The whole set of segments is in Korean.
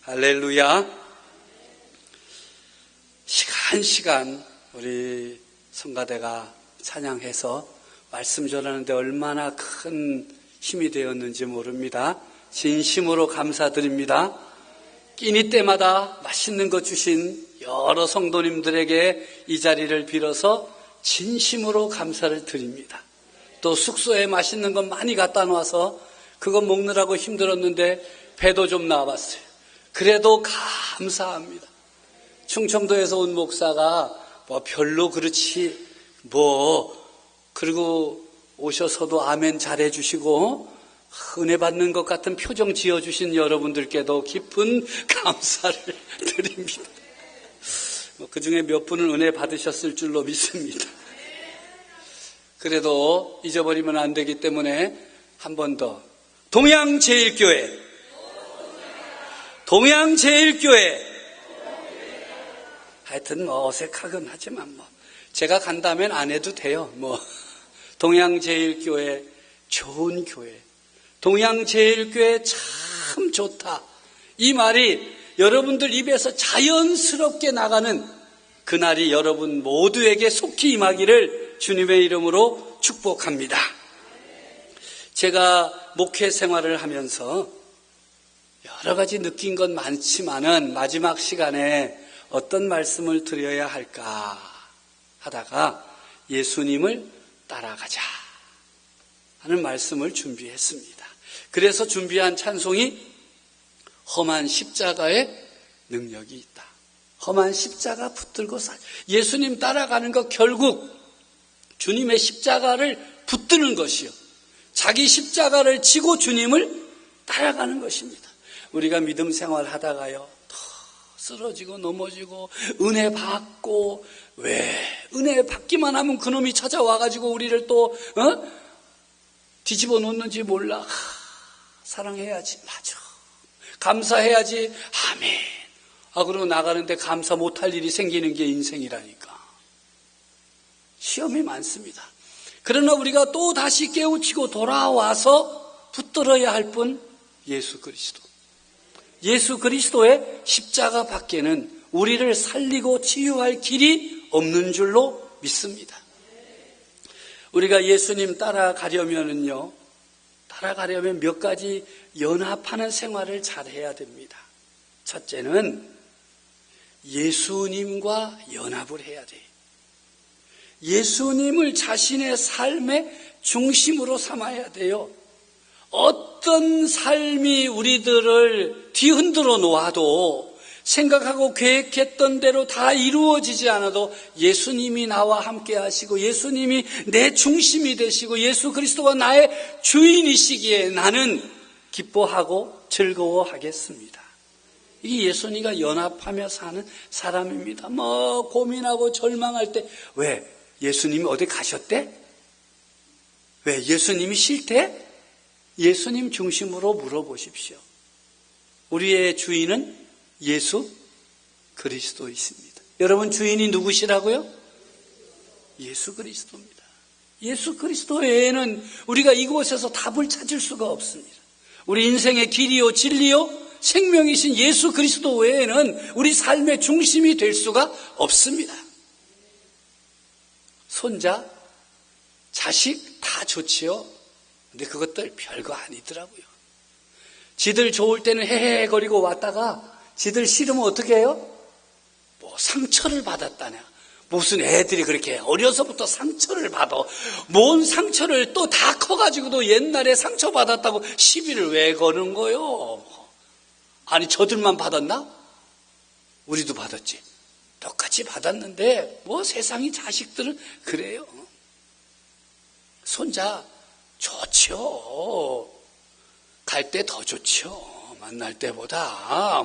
할렐루야. 시간 우리 성가대가 찬양해서 말씀 전하는데 얼마나 큰 힘이 되었는지 모릅니다. 진심으로 감사드립니다. 끼니 때마다 맛있는 것 주신 여러 성도님들에게 이 자리를 빌어서 진심으로 감사를 드립니다. 또 숙소에 맛있는 것 많이 갖다 놔서 그거 먹느라고 힘들었는데 배도 좀 나와봤어요. 그래도 감사합니다. 충청도에서 온 목사가 별로 그렇지 그리고 오셔서도 아멘 잘해주시고 은혜 받는 것 같은 표정 지어주신 여러분들께도 깊은 감사를 드립니다. 그 중에 몇 분은 은혜 받으셨을 줄로 믿습니다. 그래도 잊어버리면 안 되기 때문에 한 번 더 동양제일교회 하여튼 어색하긴 하지만 제가 간다면 안 해도 돼요. 동양제일교회 좋은 교회, 동양제일교회 참 좋다, 이 말이 여러분들 입에서 자연스럽게 나가는 그날이 여러분 모두에게 속히 임하기를 주님의 이름으로 축복합니다. 제가 목회 생활을 하면서 여러 가지 느낀 건 많지만은 마지막 시간에 어떤 말씀을 드려야 할까 하다가 예수님을 따라가자 하는 말씀을 준비했습니다. 그래서 준비한 찬송이 험한 십자가의 능력이 있다. 험한 십자가 붙들고 예수님 따라가는 것 결국 주님의 십자가를 붙드는 것이요, 자기 십자가를 지고 주님을 따라가는 것입니다. 우리가 믿음 생활 하다가요 더 쓰러지고 넘어지고 은혜 받고, 왜 은혜 받기만 하면 그놈이 찾아와가지고 우리를 또 뒤집어 놓는지 몰라. 사랑해야지, 맞아, 감사해야지, 아멘. 그러고 나가는데 감사 못할 일이 생기는 게 인생이라니까. 시험이 많습니다. 그러나 우리가 또 다시 깨우치고 돌아와서 붙들어야 할 분 예수 그리스도. 예수 그리스도의 십자가 밖에는 우리를 살리고 치유할 길이 없는 줄로 믿습니다. 우리가 예수님 따라가려면 몇 가지 연합하는 생활을 잘 해야 됩니다. 첫째는 예수님과 연합을 해야 돼요. 예수님을 자신의 삶의 중심으로 삼아야 돼요. 어떤 삶이 우리들을 뒤흔들어 놓아도, 생각하고 계획했던 대로 다 이루어지지 않아도 예수님이 나와 함께 하시고 예수님이 내 중심이 되시고 예수 그리스도가 나의 주인이시기에 나는 기뻐하고 즐거워하겠습니다. 이게 예수님과 연합하며 사는 사람입니다. 고민하고 절망할 때, 왜? 예수님이 어디 가셨대? 왜? 예수님이 싫대? 예수님 중심으로 물어보십시오. 우리의 주인은 예수 그리스도이십니다. 여러분 주인이 누구시라고요? 예수 그리스도입니다. 예수 그리스도 외에는 우리가 이곳에서 답을 찾을 수가 없습니다. 우리 인생의 길이요 진리요 생명이신 예수 그리스도 외에는 우리 삶의 중심이 될 수가 없습니다. 손자, 자식 다 좋지요. 근데 그것들 별거 아니더라고요. 지들 좋을 때는 헤헤거리고 왔다가 지들 싫으면 어떻게 해요? 상처를 받았다냐. 무슨 애들이 그렇게 어려서부터 상처를 받아. 뭔 상처를 또 다 커가지고도 옛날에 상처받았다고 시비를 왜 거는 거요? 아니 저들만 받았나? 우리도 받았지. 똑같이 받았는데 세상이 자식들은 그래요. 손자 좋죠. 갈 때 더 좋죠. 만날 때보다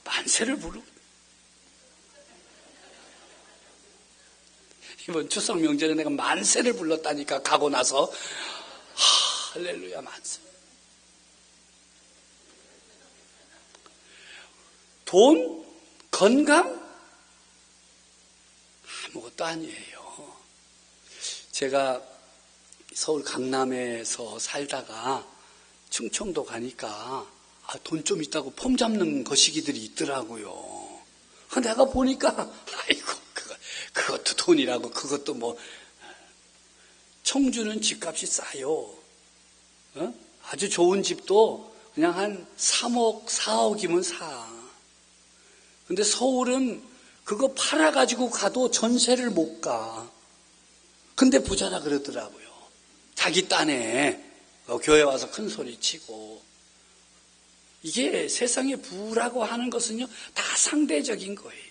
만세를 부르고. 이번 추석 명절에 내가 만세를 불렀다니까. 가고 나서 할렐루야 만세. 돈, 건강 아무것도 아니에요. 제가 서울 강남에서 살다가 충청도 가니까 돈 좀 있다고 폼 잡는 거시기들이 있더라고요. 내가 보니까 아이고 그것도 돈이라고, 그것도 뭐. 청주는 집값이 싸요. 아주 좋은 집도 그냥 한 3억, 4억이면 사. 근데 서울은 그거 팔아가지고 가도 전세를 못 가. 근데 부자라 그러더라고요. 자기 딴에 교회 와서 큰 소리 치고. 이게 세상의 부라고 하는 것은요, 다 상대적인 거예요.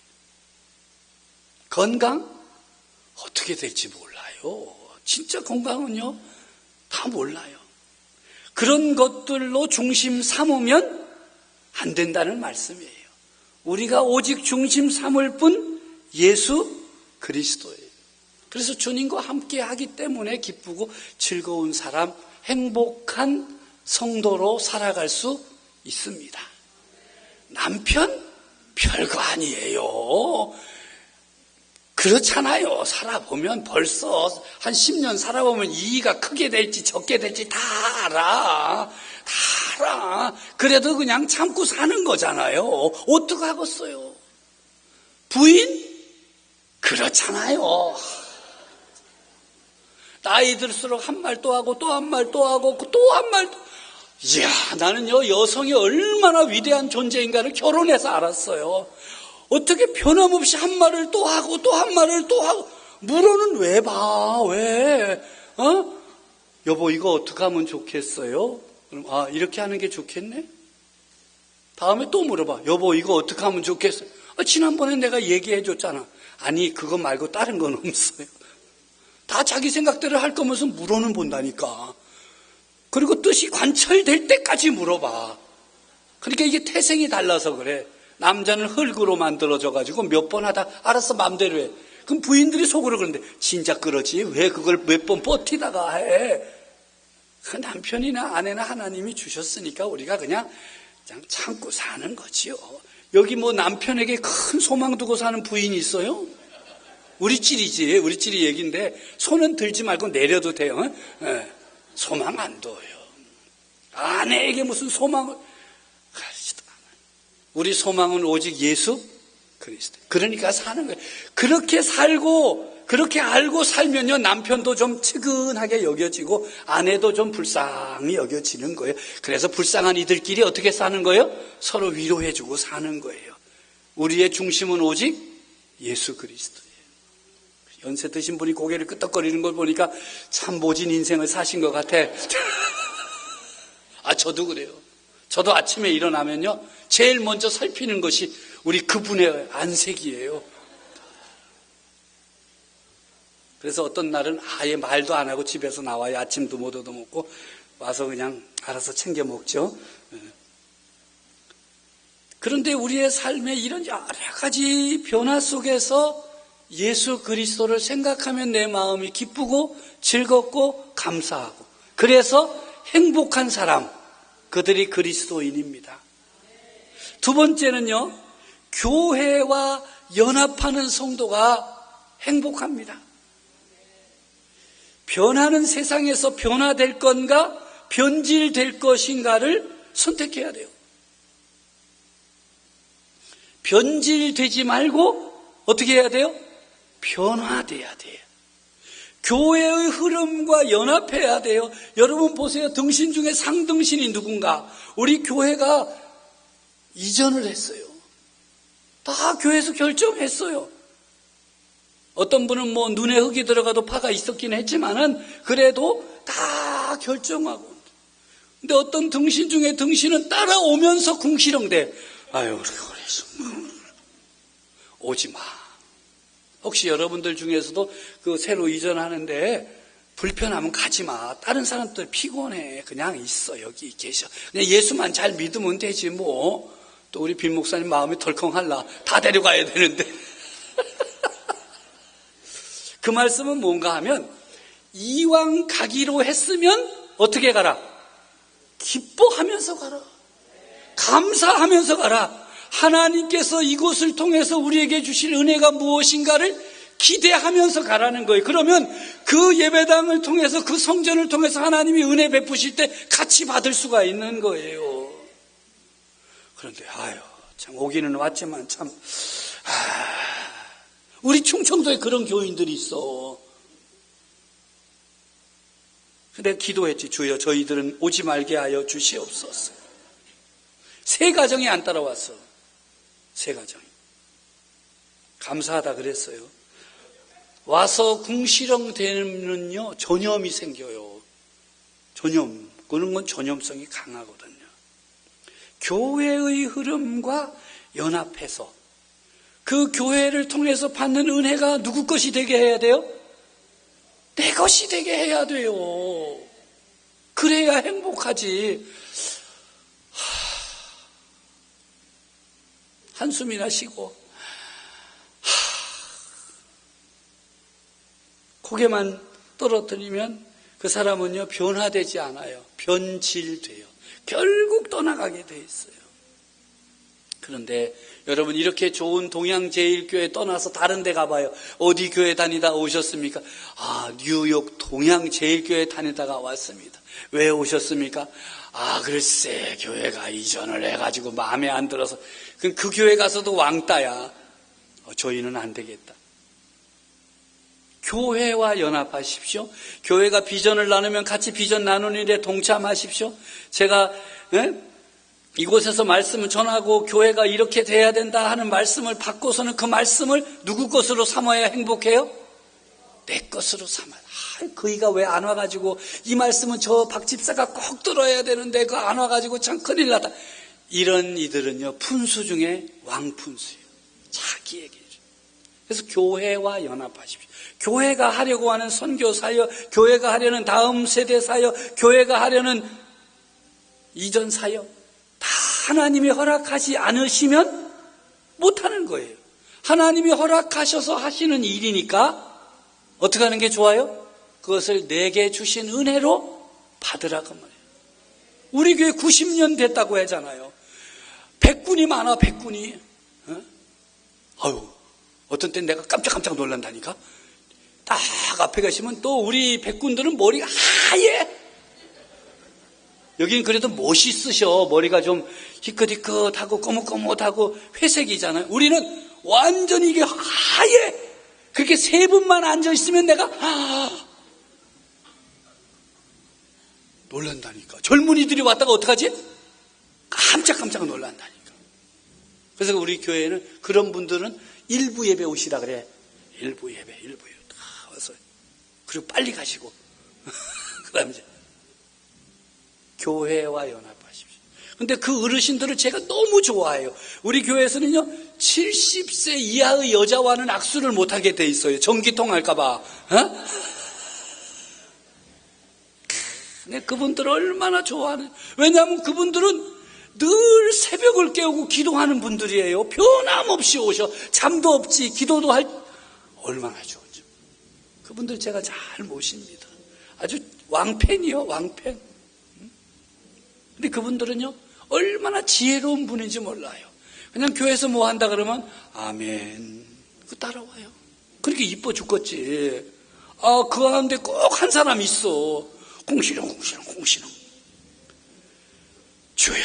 건강? 어떻게 될지 몰라요. 진짜 건강은요, 다 몰라요. 그런 것들로 중심 삼으면 안 된다는 말씀이에요. 우리가 오직 중심 삼을 뿐 예수 그리스도예요. 그래서 주님과 함께 하기 때문에 기쁘고 즐거운 사람, 행복한 성도로 살아갈 수 있습니다. 남편? 별거 아니에요. 그렇잖아요. 살아보면 벌써 한 10년 살아보면 이의가 크게 될지 적게 될지 다 알아. 다 알아. 그래도 그냥 참고 사는 거잖아요. 어떡하겠어요. 부인? 그렇잖아요. 나이 들수록 한 말 또 하고 또 한 말 또 하고 또 한 말. 이야, 나는요, 여성이 얼마나 위대한 존재인가를 결혼해서 알았어요. 어떻게 변함없이 한 말을 또 하고 또 한 말을 또 하고. 물어는 왜 봐? 왜? 여보, 이거 어떻게 하면 좋겠어요? 그럼 이렇게 하는 게 좋겠네? 다음에 또 물어봐. 여보, 이거 어떻게 하면 좋겠어요? 지난번에 내가 얘기해 줬잖아. 아니, 그거 말고 다른 건 없어요. 다 자기 생각대로 할 거면서 물어는 본다니까. 그리고 뜻이 관철될 때까지 물어봐. 그러니까 이게 태생이 달라서 그래. 남자는 흙으로 만들어져가지고 몇 번 하다 알았어 맘대로 해. 그럼 부인들이 속으로 그러는데 진짜 그러지? 왜 그걸 몇 번 버티다가 해? 그 남편이나 아내나 하나님이 주셨으니까 우리가 그냥 참고 사는 거지요. 여기 뭐 남편에게 큰 소망 두고 사는 부인이 있어요? 우리 찔이지. 우리 찔이 얘기인데 손은 들지 말고 내려도 돼요. 소망 안 둬요. 아내에게 무슨 소망을 가르치도 않아요. 우리 소망은 오직 예수 그리스도. 그러니까 사는 거예요. 그렇게 살고 그렇게 알고 살면요, 남편도 좀 측은하게 여겨지고 아내도 좀 불쌍히 여겨지는 거예요. 그래서 불쌍한 이들끼리 어떻게 사는 거예요? 서로 위로해주고 사는 거예요. 우리의 중심은 오직 예수 그리스도예요. 연세 드신 분이 고개를 끄덕거리는 걸 보니까 참 모진 인생을 사신 것 같아. 저도 그래요. 저도 아침에 일어나면요, 제일 먼저 살피는 것이 우리 그분의 안색이에요. 그래서 어떤 날은 아예 말도 안 하고 집에서 나와요. 아침도 못 얻어먹고 와서 그냥 알아서 챙겨 먹죠. 그런데 우리의 삶에 이런 여러 가지 변화 속에서 예수 그리스도를 생각하면 내 마음이 기쁘고 즐겁고 감사하고, 그래서 행복한 사람, 그들이 그리스도인입니다. 두 번째는요, 교회와 연합하는 성도가 행복합니다. 변하는 세상에서 변화될 건가 변질될 것인가를 선택해야 돼요. 변질되지 말고 어떻게 해야 돼요? 변화돼야 돼요. 교회의 흐름과 연합해야 돼요. 여러분 보세요. 등신 중에 상등신이 누군가? 우리 교회가 이전을 했어요. 다 교회에서 결정했어요. 어떤 분은 뭐 눈에 흙이 들어가도 파가 있었긴 했지만은 그래도 다 결정하고. 근데 어떤 등신 중에 등신은 따라오면서 궁시렁대. 아유, 우리 그래서 오지 마. 혹시 여러분들 중에서도 그 새로 이전하는데 불편하면 가지 마. 다른 사람들 피곤해. 그냥 있어. 여기 계셔. 그냥 예수만 잘 믿으면 되지 뭐. 또 우리 빈 목사님 마음이 덜컹할라. 다 데려가야 되는데. 그 말씀은 뭔가 하면 이왕 가기로 했으면 어떻게 가라? 기뻐하면서 가라. 감사하면서 가라. 하나님께서 이곳을 통해서 우리에게 주실 은혜가 무엇인가를 기대하면서 가라는 거예요. 그러면 그 예배당을 통해서, 그 성전을 통해서 하나님이 은혜 베푸실 때 같이 받을 수가 있는 거예요. 그런데 참 오기는 왔지만 참 우리 충청도에 그런 교인들이 있어. 내가 기도했지. 주여 저희들은 오지 말게 하여 주시옵소서. 세 가정이 안 따라왔어. 세 가정이. 감사하다 그랬어요. 와서 궁시렁 되면요 전염이 생겨요. 전염. 그런 건 전염성이 강하거든요. 교회의 흐름과 연합해서 그 교회를 통해서 받는 은혜가 누구 것이 되게 해야 돼요? 내 것이 되게 해야 돼요. 그래야 행복하지. 한숨이나 쉬고 고개만 떨어뜨리면 그 사람은요 변화되지 않아요. 변질돼요. 결국 떠나가게 돼 있어요. 그런데 여러분 이렇게 좋은 동양제일교회 떠나서 다른 데 가봐요. 어디 교회 다니다 오셨습니까? 뉴욕 동양제일교회 다니다가 왔습니다. 왜 오셨습니까? 글쎄 교회가 이전을 해가지고 마음에 안 들어서 그 교회 가서도 왕따야. 저희는 안 되겠다. 교회와 연합하십시오. 교회가 비전을 나누면 같이 비전 나누는 일에 동참하십시오. 제가 이곳에서 말씀을 전하고 교회가 이렇게 돼야 된다 하는 말씀을 받고서는 그 말씀을 누구 것으로 삼아야 행복해요? 내 것으로 삼아야. 그이가 왜 안 와가지고 이 말씀은 저 박 집사가 꼭 들어야 되는데 그 안 와가지고 참 큰일 났다. 이런 이들은요 푼수 중에 왕푼수예요. 자기에게. 그래서 교회와 연합하십시오. 교회가 하려고 하는 선교 사역, 교회가 하려는 다음 세대 사역, 교회가 하려는 이전 사역 다 하나님이 허락하지 않으시면 못하는 거예요. 하나님이 허락하셔서 하시는 일이니까 어떻게 하는 게 좋아요? 그것을 내게 주신 은혜로 받으라 그 말이에요. 우리 교회 90년 됐다고 하잖아요. 백군이 많아. 백군이. 어떤 땐 내가 깜짝깜짝 놀란다니까. 딱 앞에 가시면 또 우리 백군들은 머리가 하얘. 여긴 그래도 멋있으셔. 머리가 좀 희끗희끗하고 꼬뭇꼬뭇하고 회색이잖아요. 우리는 완전히 이게 하얘. 그렇게 세 분만 앉아있으면 내가 놀란다니까. 젊은이들이 왔다가 어떡하지? 깜짝깜짝 놀란다니까. 그래서 우리 교회는 그런 분들은 일부 예배 오시라 그래. 일부 예배 다 와서. 그리고 빨리 가시고. 그 다음에 이제 교회와 연합하십시오. 근데 그 어르신들을 제가 너무 좋아해요. 우리 교회에서는요 70세 이하의 여자와는 악수를 못하게 돼 있어요. 전기통 할까봐. 근데 그분들을 얼마나 좋아하는. 왜냐하면 그분들은 늘 새벽을 깨우고 기도하는 분들이에요. 변함없이 오셔. 잠도 없지. 기도도 얼마나 좋은지. 그분들 제가 잘 모십니다. 아주 왕팬이요. 왕팬. 근데 그분들은요 얼마나 지혜로운 분인지 몰라요. 그냥 교회에서 뭐 한다 그러면 아멘 그 따라와요. 그렇게 이뻐 죽겠지. 그 가운데 꼭 한 사람 있어. 공시렁 주여.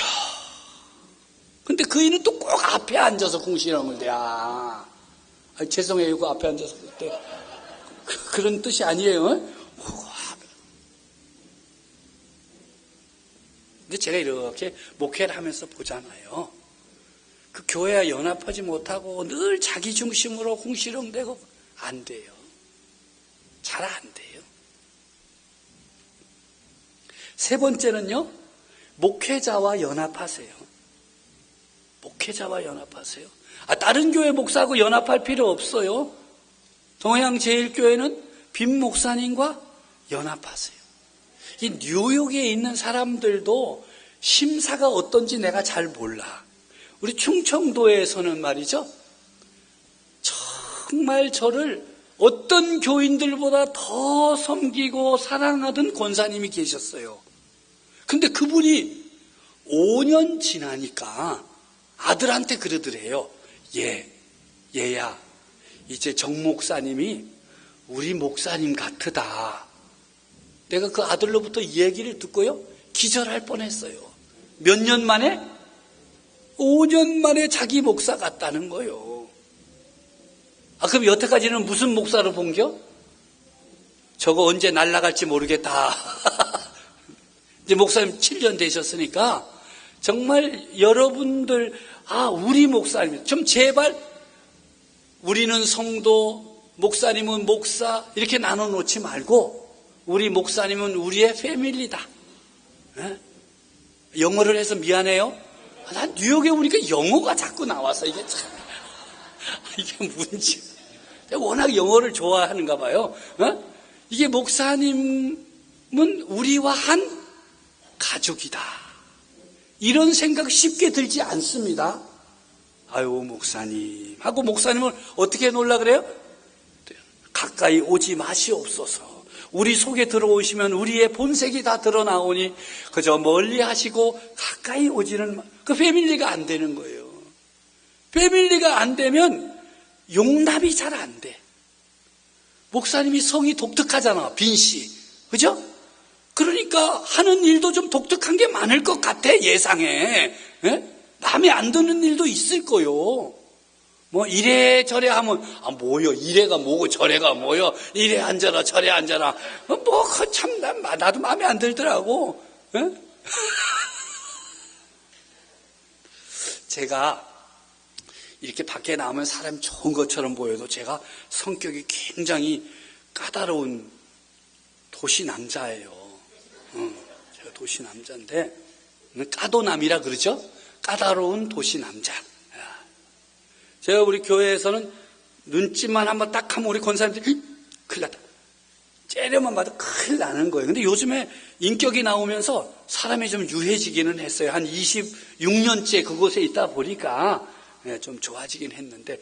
근데 그이는 또 꼭 앞에 앉아서 궁시렁을 대. 죄송해요. 그 앞에 앉아서 그때 그런 뜻이 아니에요. 근데 제가 이렇게 목회를 하면서 보잖아요. 그 교회와 연합하지 못하고 늘 자기 중심으로 궁시렁대고 안 돼요. 잘 안 돼요. 세 번째는요. 목회자와 연합하세요. 목회자와 연합하세요. 다른 교회 목사하고 연합할 필요 없어요. 동양제일교회는 빈 목사님과 연합하세요. 이 뉴욕에 있는 사람들도 심사가 어떤지 내가 잘 몰라. 우리 충청도에서는 말이죠. 정말 저를 어떤 교인들보다 더 섬기고 사랑하던 권사님이 계셨어요. 근데 그분이 5년 지나니까 아들한테 그러더래요. 얘야, 이제 정 목사님이 우리 목사님 같으다. 내가 그 아들로부터 이 얘기를 듣고요. 기절할 뻔했어요. 몇 년 만에? 5년 만에 자기 목사 같다는 거요. 그럼 여태까지는 무슨 목사로 본겨? 저거 언제 날아갈지 모르겠다. 이제 목사님 7년 되셨으니까 정말 여러분들, 우리 목사님, 좀 제발 우리는 성도, 목사님은 목사 이렇게 나눠 놓지 말고 우리 목사님은 우리의 패밀리다. 영어를 해서 미안해요. 난 뉴욕에 오니까 영어가 자꾸 나와서 이게 참, 이게 문제. 워낙 영어를 좋아하는가 봐요. 이게 목사님은 우리와 한 가족이다. 이런 생각 쉽게 들지 않습니다. 아유, 목사님 하고 목사님을 어떻게 놀라 그래요? 가까이 오지 마시옵소서. 우리 속에 들어오시면 우리의 본색이 다 드러나오니 그저 멀리 하시고 가까이 오지는 그 패밀리가 안 되는 거예요. 패밀리가 안 되면 용납이 잘 안 돼. 목사님이 성이 독특하잖아. 빈씨. 그죠? 그러니까 하는 일도 좀 독특한 게 많을 것 같아. 예상에. 마음에 안 드는 일도 있을 거요. 뭐 이래저래 하면 뭐요? 이래가 뭐고 저래가 뭐요? 이래 앉아라 저래 앉아라. 참 나도 마음에 안 들더라고. 제가 이렇게 밖에 나오면 사람이 좋은 것처럼 보여도 제가 성격이 굉장히 까다로운 도시 남자예요. 제가 도시 남자인데 까도남이라 그러죠? 까다로운 도시 남자. 제가 우리 교회에서는 눈짓만 한번 딱 하면 우리 권사님들이 큰일 났다. 째려만 봐도 큰일 나는 거예요. 근데 요즘에 인격이 나오면서 사람이 좀 유해지기는 했어요. 한 26년째 그곳에 있다 보니까 좀 좋아지긴 했는데,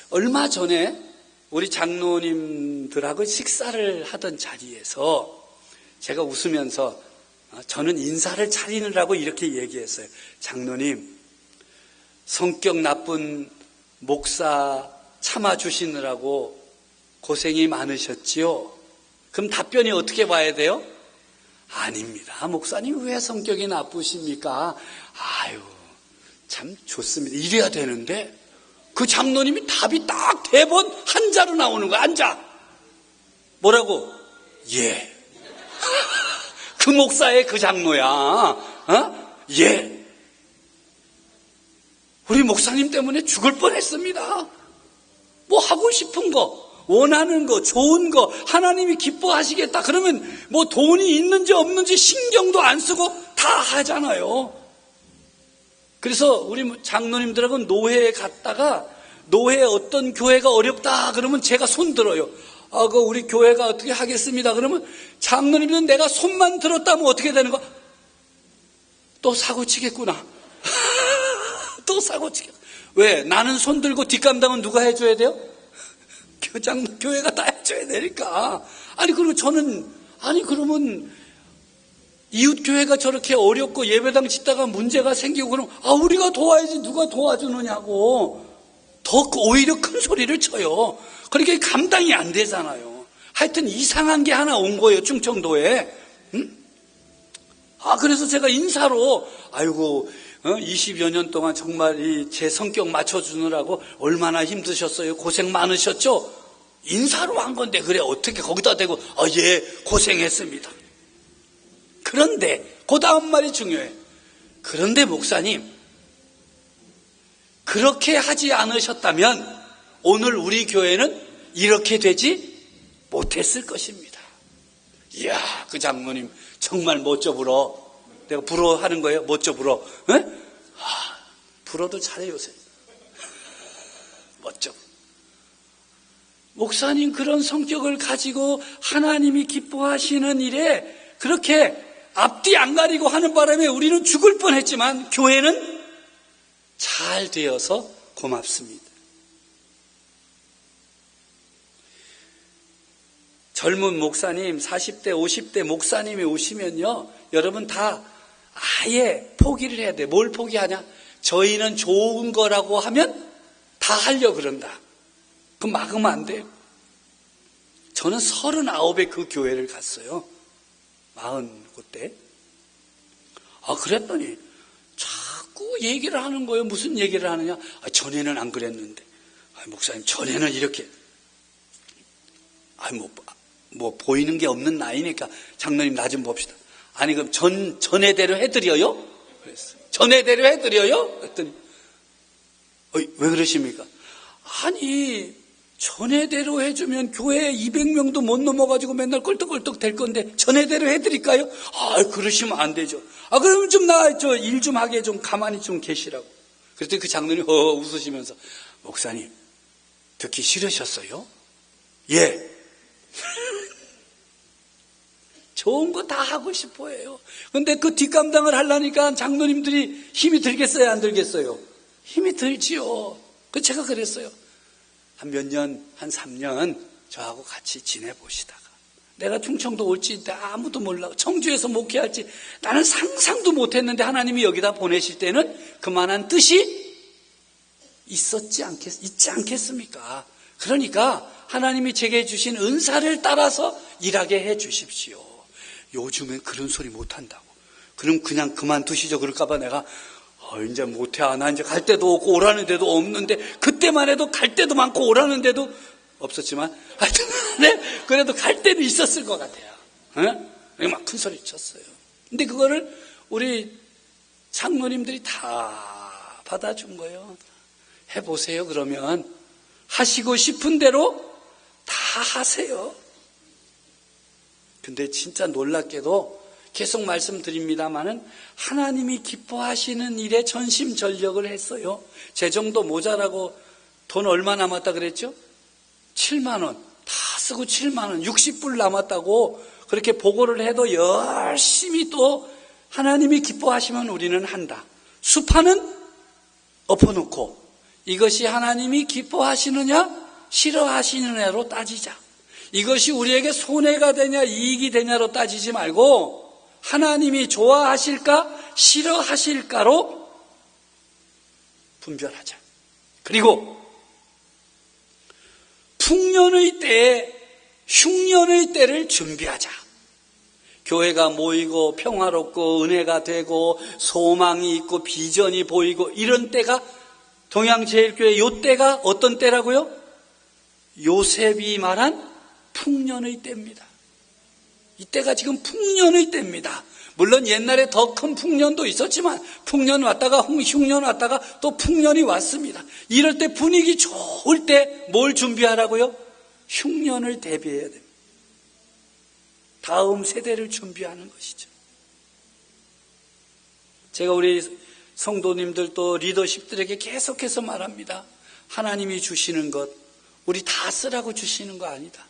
얼마 전에 우리 장로님들하고 식사를 하던 자리에서 제가 웃으면서 저는 인사를 차리느라고 이렇게 얘기했어요. 장로님, 성격 나쁜 목사 참아주시느라고 고생이 많으셨지요? 그럼 답변이 어떻게 봐야 돼요? 아닙니다. 목사님 왜 성격이 나쁘십니까? 아유, 참 좋습니다. 이래야 되는데 그 장로님이 답이 딱 대본 한자로 나오는 거야. 앉아. 뭐라고? 예. 그 목사의 그 장로야. 예. 우리 목사님 때문에 죽을 뻔했습니다. 뭐 하고 싶은 거, 원하는 거, 좋은 거 하나님이 기뻐하시겠다 그러면 뭐 돈이 있는지 없는지 신경도 안 쓰고 다 하잖아요. 그래서 우리 장로님들하고 노회에 갔다가 노회에 어떤 교회가 어렵다 그러면 제가 손 들어요. 그 우리 교회가 어떻게 하겠습니다. 그러면 장로님들은 내가 손만 들었다면 어떻게 되는 거야? 또 사고 치겠구나. 또 사고 치겠구나. 왜? 나는 손 들고 뒷감당은 누가 해줘야 돼요? 교회가 다 해줘야 되니까. 그리고 저는, 그러면 이웃교회가 저렇게 어렵고 예배당 짓다가 문제가 생기고 그러면 우리가 도와야지 누가 도와주느냐고 더 오히려 큰 소리를 쳐요. 그러니까 감당이 안 되잖아요. 하여튼 이상한 게 하나 온 거예요. 충청도에. 그래서 제가 인사로 20여 년 동안 정말 제 성격 맞춰주느라고 얼마나 힘드셨어요. 고생 많으셨죠? 인사로 한 건데 그래 어떻게 거기다 대고 예 고생했습니다. 그런데 그 다음 말이 중요해. 그런데 목사님 그렇게 하지 않으셨다면 오늘 우리 교회는 이렇게 되지 못했을 것입니다. 이야, 그 장로님 정말 멋져 불어. 내가 부러워하는 거예요. 멋져 불어. 불어도 잘해 요새. 멋져. 목사님 그런 성격을 가지고 하나님이 기뻐하시는 일에 그렇게 앞뒤 안 가리고 하는 바람에 우리는 죽을 뻔했지만 교회는 잘 되어서 고맙습니다. 젊은 목사님 40대 50대 목사님이 오시면요 여러분 다 아예 포기를 해야 돼. 뭘 포기하냐? 저희는 좋은 거라고 하면 다 하려고 그런다. 그럼 막으면 안 돼요. 저는 39에 그 교회를 갔어요. 40 그때. 그랬더니 자꾸 자꾸 얘기를 하는 거예요. 무슨 얘기를 하느냐? 전에는 안 그랬는데. 목사님, 전에는 이렇게. 뭐 보이는 게 없는 나이니까 장로님 나 좀 봅시다. 아니 그럼 전에대로 해드려요? 그랬어요. 전에대로 해드려요? 그랬더니 왜 그러십니까? 아니 전에대로 해주면 교회에 200명도 못 넘어가지고 맨날 껄떡껄떡 될 건데 전에대로 해드릴까요? 그러시면 안 되죠. 그럼 좀 나 일 좀 하게 좀 가만히 좀 계시라고. 그랬더니 그 장로님 웃으시면서 목사님 듣기 싫으셨어요? 예. 좋은 거 다 하고 싶어 해요. 근데 그 뒷감당을 하려니까 장로님들이 힘이 들겠어요, 안 들겠어요? 힘이 들지요. 제가 그랬어요. 한 몇 년, 한 3년 저하고 같이 지내보시다가 내가 충청도 올지 아무도 몰라. 청주에서 목회할지 나는 상상도 못했는데 하나님이 여기다 보내실 때는 그만한 뜻이 있지 않겠습니까? 그러니까 하나님이 제게 주신 은사를 따라서 일하게 해 주십시오. 요즘엔 그런 소리 못한다고. 그럼 그냥 그만두시죠. 그럴까봐 내가 이제 못해. 나 이제 갈 데도 없고 오라는 데도 없는데 그때만 해도 갈 데도 많고 오라는 데도 없었지만 하여튼 그래도 갈 데는 있었을 것 같아요. 막 큰 소리 쳤어요. 근데 그거를 우리 장로님들이 다 받아준 거예요. 해보세요. 그러면 하시고 싶은 대로 다 하세요. 근데 진짜 놀랍게도 계속 말씀드립니다마는 하나님이 기뻐하시는 일에 전심전력을 했어요. 재정도 모자라고 돈 얼마 남았다 그랬죠? 7만 원. 다 쓰고 7만 원, 60불 남았다고 그렇게 보고를 해도 열심히 또 하나님이 기뻐하시면 우리는 한다. 수파는 엎어놓고 이것이 하나님이 기뻐하시느냐 싫어하시느냐로 따지자. 이것이 우리에게 손해가 되냐 이익이 되냐로 따지지 말고 하나님이 좋아하실까 싫어하실까로 분별하자. 그리고 풍년의 때에 흉년의 때를 준비하자. 교회가 모이고 평화롭고 은혜가 되고 소망이 있고 비전이 보이고 이런 때가 동양제일교회 요 때가 어떤 때라고요? 요셉이 말한 풍년의 때입니다. 이때가 지금 풍년의 때입니다. 물론 옛날에 더 큰 풍년도 있었지만 풍년 왔다가 흉년 왔다가 또 풍년이 왔습니다. 이럴 때 분위기 좋을 때 뭘 준비하라고요? 흉년을 대비해야 됩니다. 다음 세대를 준비하는 것이죠. 제가 우리 성도님들 또 리더십들에게 계속해서 말합니다. 하나님이 주시는 것 우리 다 쓰라고 주시는 거 아니다.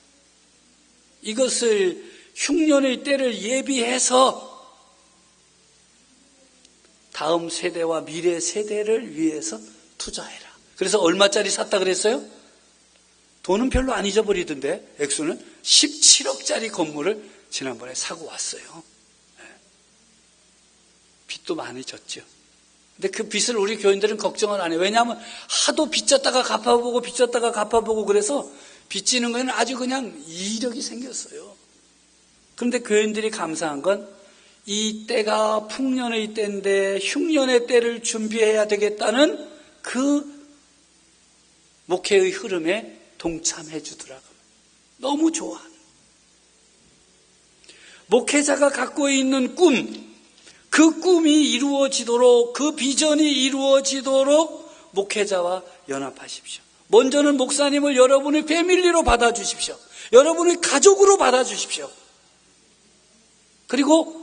이것을 흉년의 때를 예비해서 다음 세대와 미래 세대를 위해서 투자해라. 그래서 얼마짜리 샀다 그랬어요? 돈은 별로 안 잊어버리던데 액수는 17억짜리 건물을 지난번에 사고 왔어요. 빚도 많이 졌죠. 근데 그 빚을 우리 교인들은 걱정을 안 해요. 왜냐하면 하도 빚졌다가 갚아보고 빚졌다가 갚아보고 그래서 빚지는 거는 아주 그냥 이력이 생겼어요. 그런데 교인들이 감사한 건 이 때가 풍년의 때인데 흉년의 때를 준비해야 되겠다는 그 목회의 흐름에 동참해 주더라고요. 너무 좋아하는. 목회자가 갖고 있는 꿈, 그 꿈이 이루어지도록 그 비전이 이루어지도록 목회자와 연합하십시오. 먼저는 목사님을 여러분의 패밀리로 받아주십시오. 여러분의 가족으로 받아주십시오. 그리고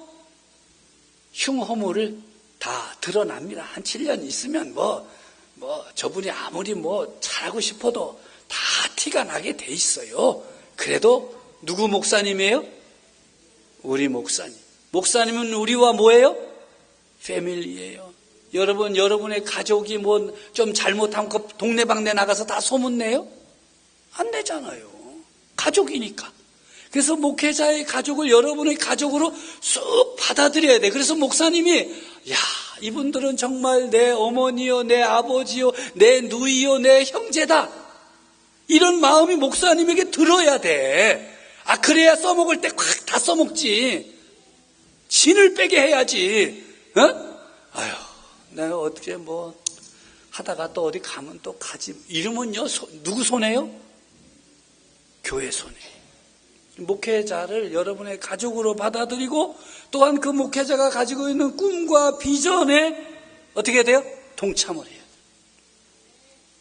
흉허물을 다 드러납니다. 한 7년 있으면 저분이 아무리 잘하고 싶어도 다 티가 나게 돼 있어요. 그래도 누구 목사님이에요? 우리 목사님. 목사님은 우리와 뭐예요? 패밀리예요. 여러분의 가족이 좀 잘못한 거 동네방네 나가서 다 소문내요? 안 내잖아요. 가족이니까. 그래서 목회자의 가족을 여러분의 가족으로 쑥 받아들여야 돼. 그래서 목사님이 이분들은 정말 내 어머니요, 내 아버지요, 내 누이요, 내 형제다. 이런 마음이 목사님에게 들어야 돼. 그래야 써먹을 때 콱 다 써먹지. 진을 빼게 해야지. 내가 어떻게 뭐 하다가 또 어디 가면 또 가지. 이러면요, 누구 손해요? 교회 손해. 목회자를 여러분의 가족으로 받아들이고 또한 그 목회자가 가지고 있는 꿈과 비전에 어떻게 돼요? 동참을 해요.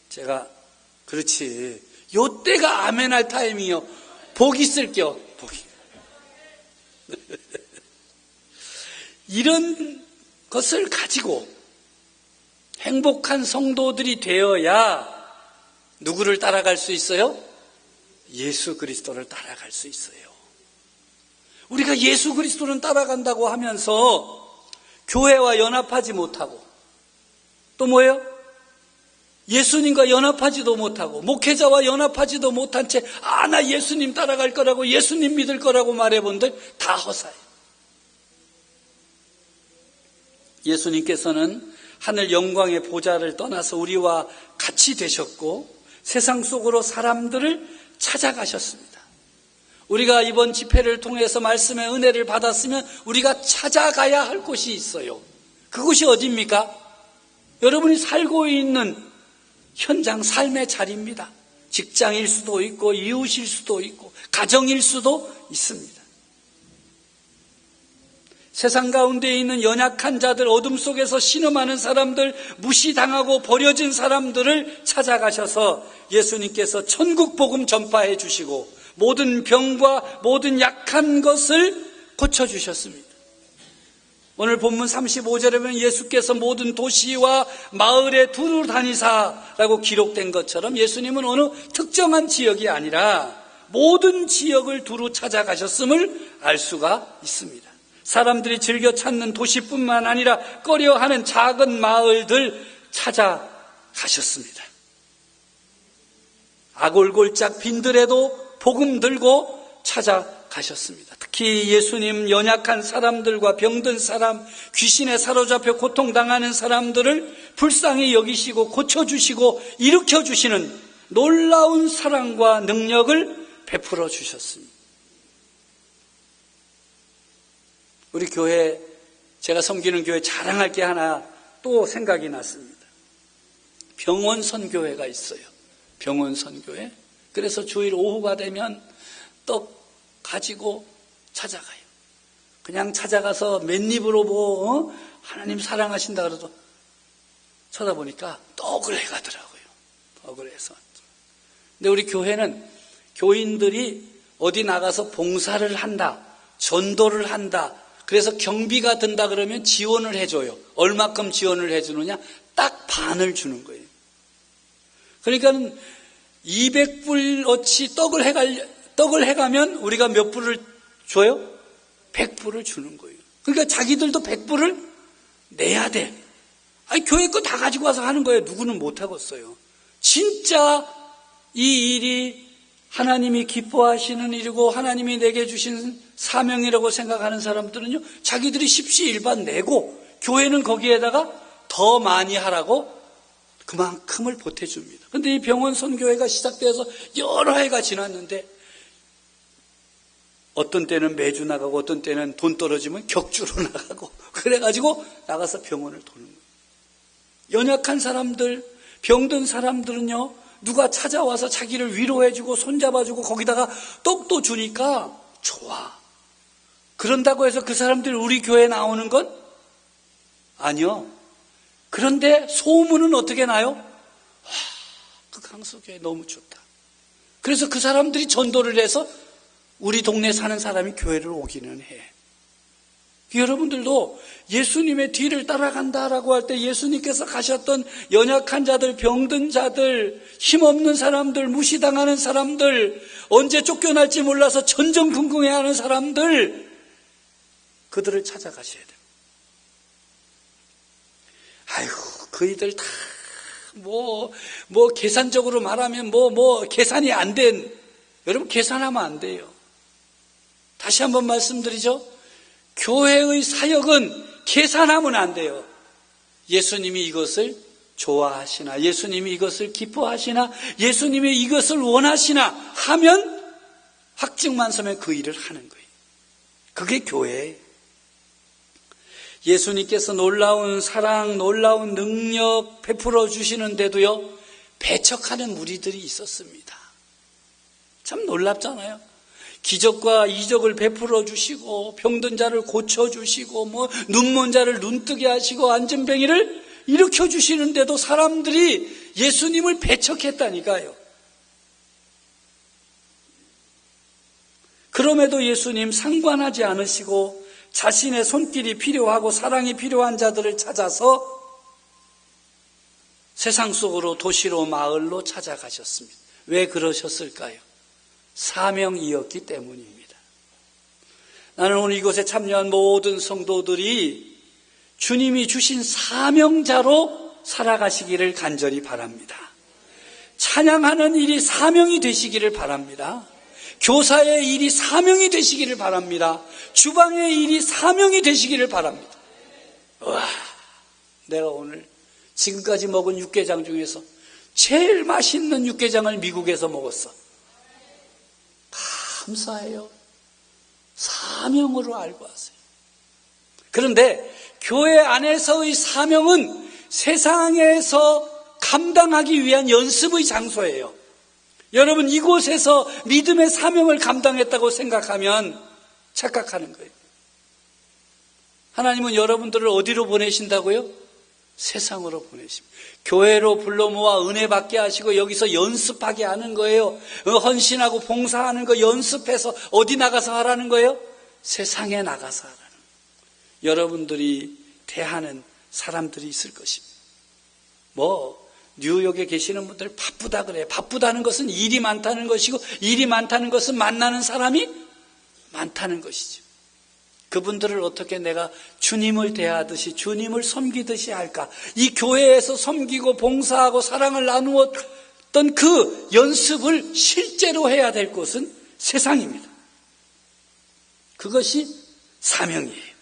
제가 그렇지. 요때가 아멘할 타임이요. 복 있을게요. 복이. 이런 것을 가지고 행복한 성도들이 되어야 누구를 따라갈 수 있어요? 예수 그리스도를 따라갈 수 있어요. 우리가 예수 그리스도를 따라간다고 하면서 교회와 연합하지 못하고 또 뭐예요? 예수님과 연합하지도 못하고 목회자와 연합하지도 못한 채 나 예수님 따라갈 거라고 예수님 믿을 거라고 말해본들 다 허사예요. 예수님께서는 하늘 영광의 보좌를 떠나서 우리와 같이 되셨고 세상 속으로 사람들을 찾아가셨습니다. 우리가 이번 집회를 통해서 말씀의 은혜를 받았으면 우리가 찾아가야 할 곳이 있어요. 그곳이 어디입니까? 여러분이 살고 있는 현장 삶의 자리입니다. 직장일 수도 있고 이웃일 수도 있고 가정일 수도 있습니다. 세상 가운데 있는 연약한 자들, 어둠 속에서 신음하는 사람들, 무시당하고 버려진 사람들을 찾아가셔서 예수님께서 천국 복음 전파해 주시고 모든 병과 모든 약한 것을 고쳐주셨습니다. 오늘 본문 35절에 보면 예수께서 모든 도시와 마을에 두루 다니사라고 기록된 것처럼 예수님은 어느 특정한 지역이 아니라 모든 지역을 두루 찾아가셨음을 알 수가 있습니다. 사람들이 즐겨 찾는 도시뿐만 아니라 꺼려하는 작은 마을들 찾아가셨습니다. 아골골짝 빈들에도 복음 들고 찾아가셨습니다. 특히 예수님 연약한 사람들과 병든 사람, 귀신에 사로잡혀 고통당하는 사람들을 불쌍히 여기시고 고쳐주시고 일으켜주시는 놀라운 사랑과 능력을 베풀어 주셨습니다. 우리 교회, 제가 섬기는 교회 자랑할 게 하나 또 생각이 났습니다. 병원 선교회가 있어요. 병원 선교회. 그래서 주일 오후가 되면 떡 가지고 찾아가요. 그냥 찾아가서 맨입으로 하나님 사랑하신다 그래도 쳐다보니까 떡을 해가더라고요. 떡을 해서. 근데 우리 교회는 교인들이 어디 나가서 봉사를 한다, 전도를 한다, 그래서 경비가 든다 그러면 지원을 해줘요. 얼마큼 지원을 해주느냐? 딱 반을 주는 거예요. 그러니까 200불어치 떡을 해가면 우리가 몇 불을 줘요? 100불을 주는 거예요. 그러니까 자기들도 100불을 내야 돼. 교회 거 다 가지고 와서 하는 거예요. 누구는 못 하겠어요. 진짜 이 일이 하나님이 기뻐하시는 일이고 하나님이 내게 주신 사명이라고 생각하는 사람들은요, 자기들이 십시일반 내고 교회는 거기에다가 더 많이 하라고 그만큼을 보태줍니다. 그런데 이 병원 선교회가 시작되어서 여러 해가 지났는데 어떤 때는 매주 나가고 어떤 때는 돈 떨어지면 격주로 나가고 그래가지고 나가서 병원을 도는 거예요. 연약한 사람들, 병든 사람들은요, 누가 찾아와서 자기를 위로해주고 손잡아주고 거기다가 떡도 주니까 좋아. 그런다고 해서 그 사람들이 우리 교회에 나오는 건 아니요. 그런데 소문은 어떻게 나요? 그 강수교회 너무 좋다. 그래서 그 사람들이 전도를 해서 우리 동네 사는 사람이 교회를 오기는 해. 여러분들도 예수님의 뒤를 따라간다라고 할 때 예수님께서 가셨던 연약한 자들, 병든 자들, 힘없는 사람들, 무시당하는 사람들, 언제 쫓겨날지 몰라서 전전긍긍해하는 사람들, 그들을 찾아가셔야 돼요. 아이고, 그이들 다 계산적으로 말하면 계산이 안 된, 여러분 계산하면 안 돼요. 다시 한번 말씀드리죠. 교회의 사역은 계산하면 안 돼요. 예수님이 이것을 좋아하시나, 예수님이 이것을 기뻐하시나, 예수님이 이것을 원하시나 하면 확증만 서면 그 일을 하는 거예요. 그게 교회예요. 예수님께서 놀라운 사랑, 놀라운 능력 베풀어 주시는데도요, 배척하는 무리들이 있었습니다. 참 놀랍잖아요. 기적과 이적을 베풀어 주시고, 병든 자를 고쳐 주시고, 눈먼 자를 눈뜨게 하시고, 안진뱅이를 일으켜 주시는데도 사람들이 예수님을 배척했다니까요. 그럼에도 예수님 상관하지 않으시고 자신의 손길이 필요하고 사랑이 필요한 자들을 찾아서 세상 속으로, 도시로, 마을로 찾아가셨습니다. 왜 그러셨을까요? 사명이었기 때문입니다. 나는 오늘 이곳에 참여한 모든 성도들이 주님이 주신 사명자로 살아가시기를 간절히 바랍니다. 찬양하는 일이 사명이 되시기를 바랍니다. 교사의 일이 사명이 되시기를 바랍니다. 주방의 일이 사명이 되시기를 바랍니다. 와, 내가 오늘 지금까지 먹은 육개장 중에서 제일 맛있는 육개장을 미국에서 먹었어. 감사해요. 사명으로 알고 왔어요. 그런데 교회 안에서의 사명은 세상에서 감당하기 위한 연습의 장소예요. 여러분, 이곳에서 믿음의 사명을 감당했다고 생각하면 착각하는 거예요. 하나님은 여러분들을 어디로 보내신다고요? 세상으로 보내십니다. 교회로 불러 모아 은혜 받게 하시고 여기서 연습하게 하는 거예요. 헌신하고 봉사하는 거 연습해서 어디 나가서 하라는 거예요? 세상에 나가서 하라는 거예요. 여러분들이 대하는 사람들이 있을 것입니다. 뉴욕에 계시는 분들 바쁘다 그래요. 바쁘다는 것은 일이 많다는 것이고, 일이 많다는 것은 만나는 사람이 많다는 것이죠. 그분들을 어떻게 내가 주님을 대하듯이, 주님을 섬기듯이 할까? 이 교회에서 섬기고 봉사하고 사랑을 나누었던 그 연습을 실제로 해야 될 곳은 세상입니다. 그것이 사명이에요.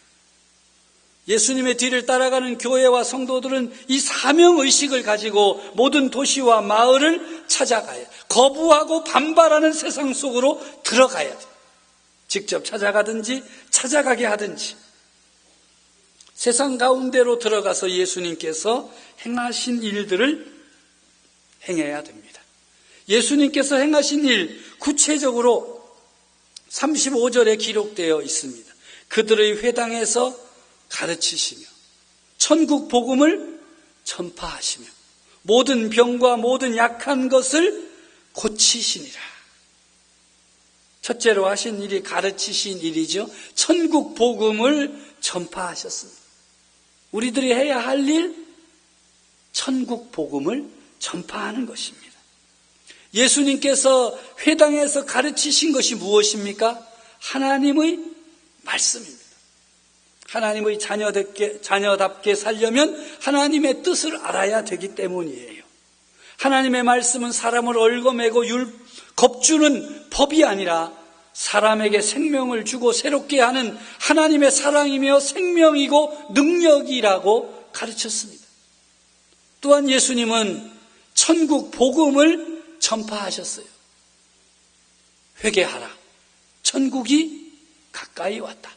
예수님의 뒤를 따라가는 교회와 성도들은 이 사명의식을 가지고 모든 도시와 마을을 찾아가야, 거부하고 반발하는 세상 속으로 들어가야 돼요. 직접 찾아가든지 찾아가게 하든지 세상 가운데로 들어가서 예수님께서 행하신 일들을 행해야 됩니다. 예수님께서 행하신 일, 구체적으로 35절에 기록되어 있습니다. 그들의 회당에서 가르치시며 천국 복음을 전파하시며 모든 병과 모든 약한 것을 고치시니라. 첫째로 하신 일이 가르치신 일이죠. 천국 복음을 전파하셨습니다. 우리들이 해야 할 일, 천국 복음을 전파하는 것입니다. 예수님께서 회당에서 가르치신 것이 무엇입니까? 하나님의 말씀입니다. 하나님의 자녀답게 살려면 하나님의 뜻을 알아야 되기 때문이에요. 하나님의 말씀은 사람을 얽어매고 겁주는 법이 아니라 사람에게 생명을 주고 새롭게 하는 하나님의 사랑이며 생명이고 능력이라고 가르쳤습니다. 또한 예수님은 천국 복음을 전파하셨어요. 회개하라. 천국이 가까이 왔다.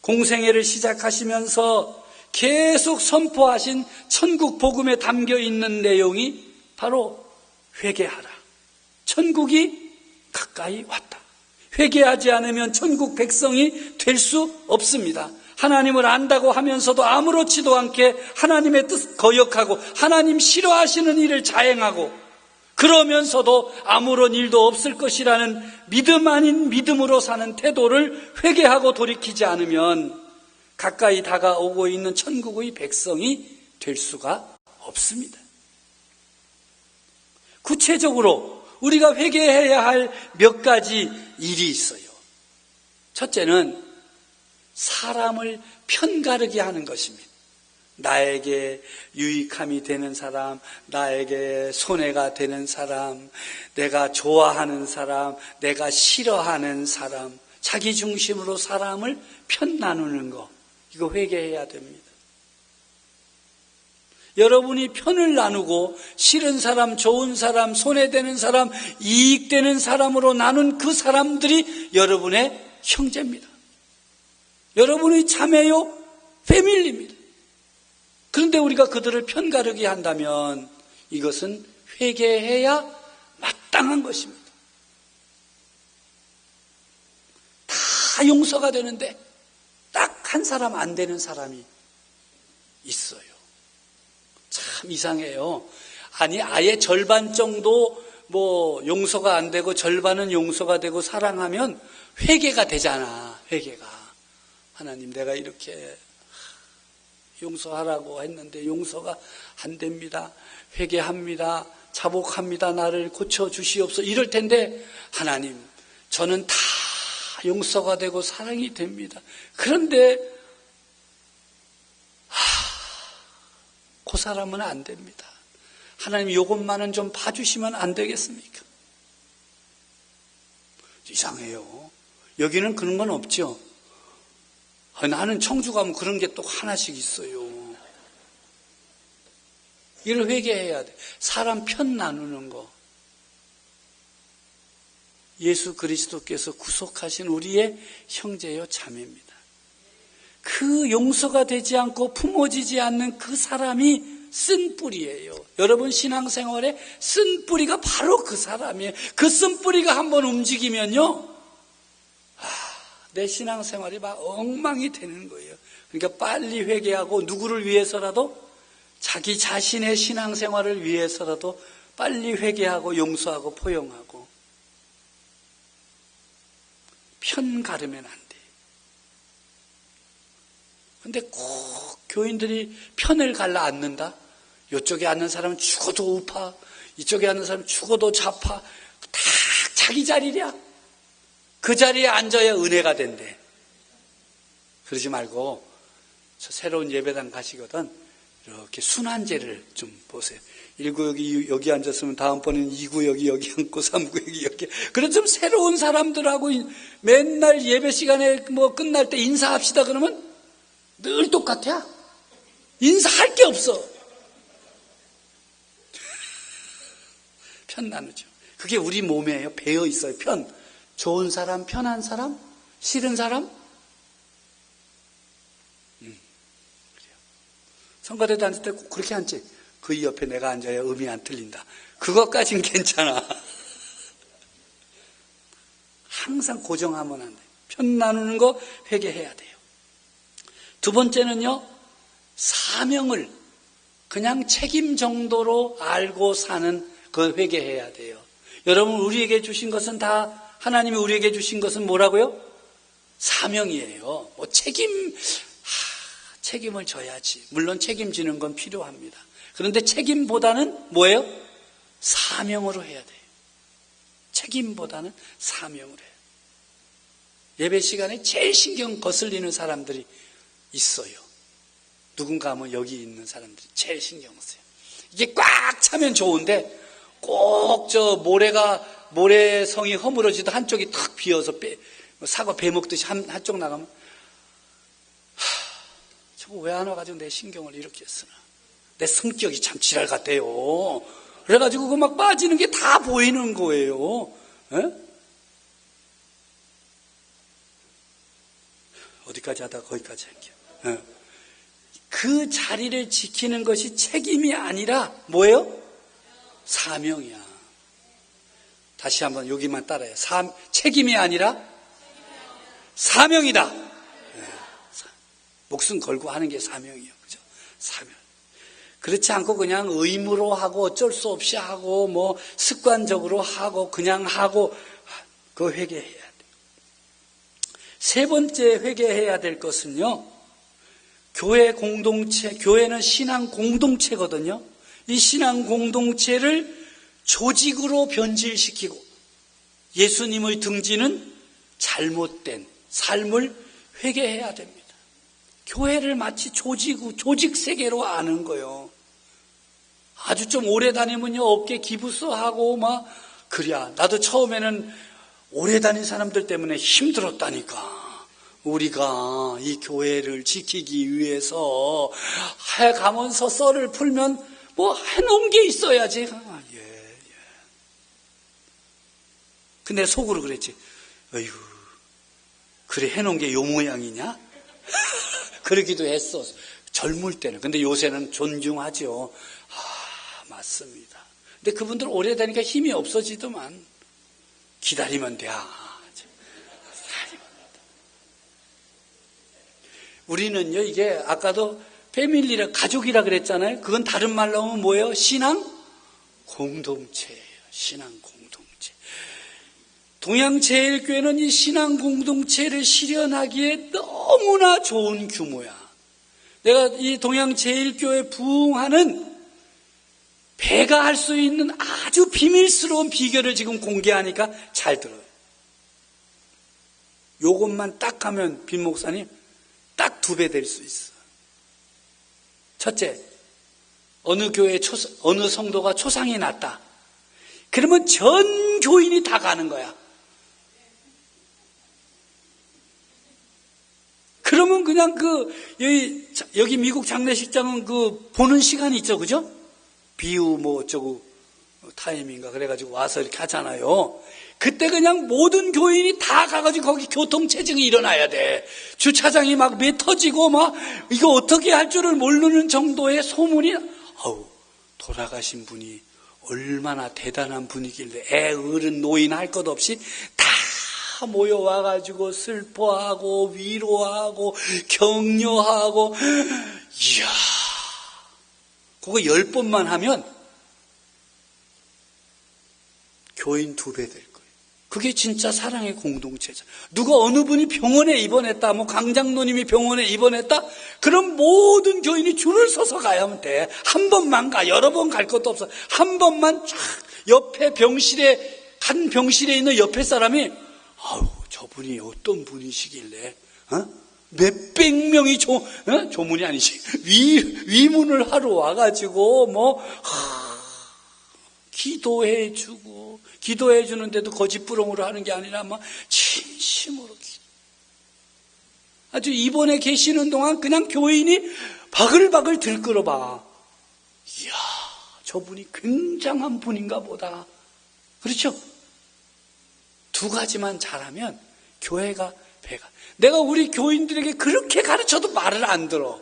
공생애를 시작하시면서 계속 선포하신 천국 복음에 담겨 있는 내용이 바로 회개하라. 천국이 가까이 왔다. 회개하지 않으면 천국 백성이 될 수 없습니다. 하나님을 안다고 하면서도 아무렇지도 않게 하나님의 뜻 거역하고 하나님 싫어하시는 일을 자행하고 그러면서도 아무런 일도 없을 것이라는 믿음 아닌 믿음으로 사는 태도를 회개하고 돌이키지 않으면 가까이 다가오고 있는 천국의 백성이 될 수가 없습니다. 구체적으로 우리가 회개해야 할 몇 가지 일이 있어요. 첫째는 사람을 편가르게 하는 것입니다. 나에게 유익함이 되는 사람, 나에게 손해가 되는 사람, 내가 좋아하는 사람, 내가 싫어하는 사람, 자기 중심으로 사람을 편 나누는 거, 이거 회개해야 됩니다. 여러분이 편을 나누고 싫은 사람, 좋은 사람, 손해되는 사람, 이익되는 사람으로 나눈 그 사람들이 여러분의 형제입니다. 여러분의 자매요, 패밀리입니다. 그런데 우리가 그들을 편가르게 한다면 이것은 회개해야 마땅한 것입니다. 다 용서가 되는데 딱 한 사람 안 되는 사람이 있어요. 참 이상해요. 아니 아예 절반 정도 용서가 안 되고 절반은 용서가 되고 사랑하면 회개가 되잖아. 회개가. 하나님 내가 이렇게 용서하라고 했는데 용서가 안 됩니다. 회개합니다. 자복합니다. 나를 고쳐주시옵소서. 이럴 텐데 하나님 저는 다 용서가 되고 사랑이 됩니다. 그런데 그 사람은 안 됩니다. 하나님 이것만은 좀 봐주시면 안 되겠습니까? 이상해요. 여기는 그런 건 없죠. 나는 청주 가면 그런 게 또 하나씩 있어요. 이를 회개해야 돼. 사람 편 나누는 거. 예수 그리스도께서 구속하신 우리의 형제요 자매입니다. 그 용서가 되지 않고 품어지지 않는 그 사람이 쓴 뿌리예요. 여러분 신앙생활에 쓴 뿌리가 바로 그 사람이에요. 그 쓴 뿌리가 한번 움직이면요. 내 신앙생활이 막 엉망이 되는 거예요. 그러니까 빨리 회개하고 누구를 위해서라도 자기 자신의 신앙생활을 위해서라도 빨리 회개하고 용서하고 포용하고 편 가르면 안 돼. 근데 꼭 교인들이 편을 갈라 앉는다? 이쪽에 앉는 사람은 죽어도 우파, 이쪽에 앉는 사람은 죽어도 좌파, 다 자기 자리랴. 그 자리에 앉아야 은혜가 된대. 그러지 말고 저 새로운 예배당 가시거든 이렇게 순환제를 좀 보세요. 1구 여기 앉았으면 다음번에는 2구 여기 앉고 3구 여기. 그래서 좀 새로운 사람들하고 맨날 예배 시간에 끝날 때 인사합시다 그러면 늘 똑같아. 인사할 게 없어. 편 나누죠. 그게 우리 몸에요. 배어 있어요. 편. 좋은 사람, 편한 사람, 싫은 사람. 성가대도 앉을 때 꼭 그렇게 앉지. 그 옆에 내가 앉아야 음이 안 틀린다. 그것까진 괜찮아. 항상 고정하면 안 돼. 편 나누는 거 회개해야 돼요. 두 번째는요, 사명을 그냥 책임 정도로 알고 사는 그 회개해야 돼요. 여러분, 우리에게 주신 것은 다, 하나님이 우리에게 주신 것은 뭐라고요? 사명이에요. 책임을 져야지. 물론 책임지는 건 필요합니다. 그런데 책임보다는 뭐예요? 사명으로 해야 돼요. 책임보다는 사명으로 해요. 예배 시간에 제일 신경 거슬리는 사람들이 있어요. 누군가 하면 여기 있는 사람들이 제일 신경 써요. 이게 꽉 차면 좋은데 꼭 저 모래성이 허물어지도 한쪽이 탁 비어서 사과 배 먹듯이 한쪽 나가면 저거 왜 안 와가지고 내 신경을 이렇게 쓰나. 내 성격이 참 지랄 같대요. 그래가지고 그 막 빠지는 게 다 보이는 거예요. 에? 어디까지 하다가 거기까지 할게요. 에. 그 자리를 지키는 것이 책임이 아니라 뭐예요? 사명이야. 다시 한번 여기만 따라해요. 책임이 아니라 사명이다. 네. 목숨 걸고 하는 게 사명이에요. 그죠? 사명. 그렇지 않고 그냥 의무로 하고 어쩔 수 없이 하고 습관적으로 하고 그냥 하고 그거 회개해야 돼요. 세 번째 회개해야 될 것은요. 교회 공동체, 교회는 신앙 공동체거든요. 이 신앙 공동체를 조직으로 변질시키고 예수님의 등지는 잘못된 삶을 회개해야 됩니다. 교회를 마치 조직 세계로 아는 거예요. 아주 좀 오래 다니면요, 업계 기부서하고 그래야. 나도 처음에는 오래 다닌 사람들 때문에 힘들었다니까. 우리가 이 교회를 지키기 위해서 해가면서 썰을 풀면 해놓은 게 있어야지. 근데 속으로 그랬지. 어휴, 그래 해놓은 게 요 모양이냐? 그러기도 했어. 젊을 때는. 근데 요새는 존중하죠. 맞습니다. 근데 그분들 오래되니까 힘이 없어지더만. 기다리면 돼. 우리는요, 이게 아까도 패밀리라, 가족이라 그랬잖아요. 그건 다른 말로 하면 뭐예요? 신앙 공동체예요. 신앙 공동체. 동양제일교회는 이 신앙 공동체를 실현하기에 너무나 좋은 규모야. 내가 이 동양제일교회 부흥하는 배가 할 수 있는 아주 비밀스러운 비결을 지금 공개하니까 잘 들어요. 요것만 딱 하면 빈 목사님 딱 2배 될 수 있어. 첫째, 어느 교회 어느 성도가 초상이 났다. 그러면 전 교인이 다 가는 거야. 그러면 그냥 여기 미국 장례식장은 보는 시간이 있죠, 그죠? 비유 어쩌고 타임인가 그래가지고 와서 이렇게 하잖아요. 그때 그냥 모든 교인이 다 가가지고 거기 교통체증이 일어나야 돼. 주차장이 막 매 터지고 이거 어떻게 할 줄을 모르는 정도의 소문이, 돌아가신 분이 얼마나 대단한 분이길래 어른 노인 할 것 없이 다 모여와가지고 슬퍼하고 위로하고 격려하고, 이야, 그거 10번만 하면 교인 2배 될 거예요. 그게 진짜 사랑의 공동체죠. 누가 어느 분이 병원에 입원했다, 강장로님이 병원에 입원했다, 그럼 모든 교인이 줄을 서서 가야만 돼. 한 번만 가. 여러 번 갈 것도 없어. 한 번만 쫙 옆에 한 병실에 있는 옆에 사람이, 저분이 어떤 분이시길래, 몇백 명이 조문이 아니지, 위문을 하러 와가지고, 기도해 주는데도 거짓부렁으로 하는 게 아니라 진심으로 아주 입원해 계시는 동안 그냥 교인이 바글바글 들끓어봐. 이야, 저분이 굉장한 분인가 보다. 그렇죠? 2가지만 잘하면 교회가 배가. 내가 우리 교인들에게 그렇게 가르쳐도 말을 안 들어.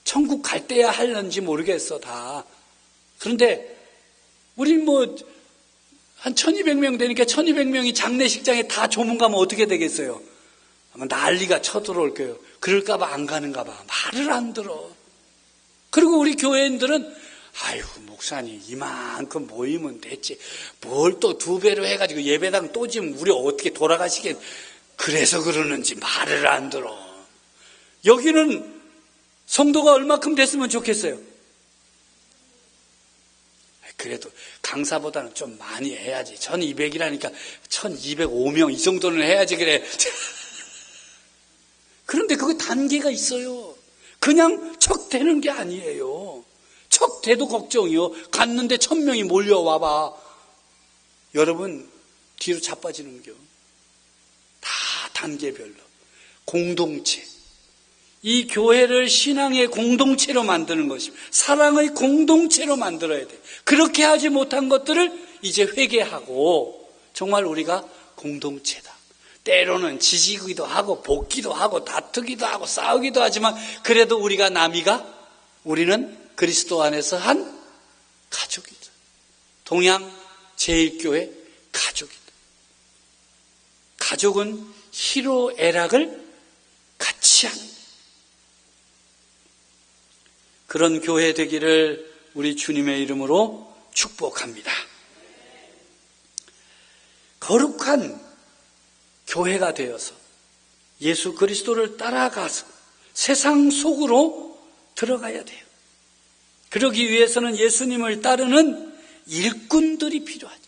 천국 갈 때야 할는지 모르겠어, 다. 그런데 우리 한 1200명 되니까 1200명이 장례식장에 다 조문 가면 어떻게 되겠어요? 아마 난리가 쳐들어올 거예요. 그럴까 봐 안 가는가 봐. 말을 안 들어. 그리고 우리 교회인들은 목사님 이만큼 모이면 됐지, 뭘 또 2배로 해가지고 예배당 또 지금 우리 어떻게 돌아가시겠. 그래서 그러는지 말을 안 들어. 여기는 성도가 얼마큼 됐으면 좋겠어요? 그래도 강사보다는 좀 많이 해야지. 1200이라니까 1205명 이 정도는 해야지 그래. 그런데 그거 단계가 있어요. 그냥 척 되는 게 아니에요. 척 돼도 걱정이요. 갔는데 1000명이 몰려와봐. 여러분 뒤로 자빠지는겨. 다 단계별로. 공동체. 이 교회를 신앙의 공동체로 만드는 것입니다. 사랑의 공동체로 만들어야 돼. 그렇게 하지 못한 것들을 이제 회개하고 정말 우리가 공동체다. 때로는 지지기도 하고 볶기도 하고 다투기도 하고 싸우기도 하지만 그래도 우리가 남이가 우리는 그리스도 안에서 한 가족이다. 동양제일교회 가족이다. 가족은 희로애락을 같이 하는 그런 교회 되기를 우리 주님의 이름으로 축복합니다. 거룩한 교회가 되어서 예수 그리스도를 따라가서 세상 속으로 들어가야 돼요. 그러기 위해서는 예수님을 따르는 일꾼들이 필요하죠.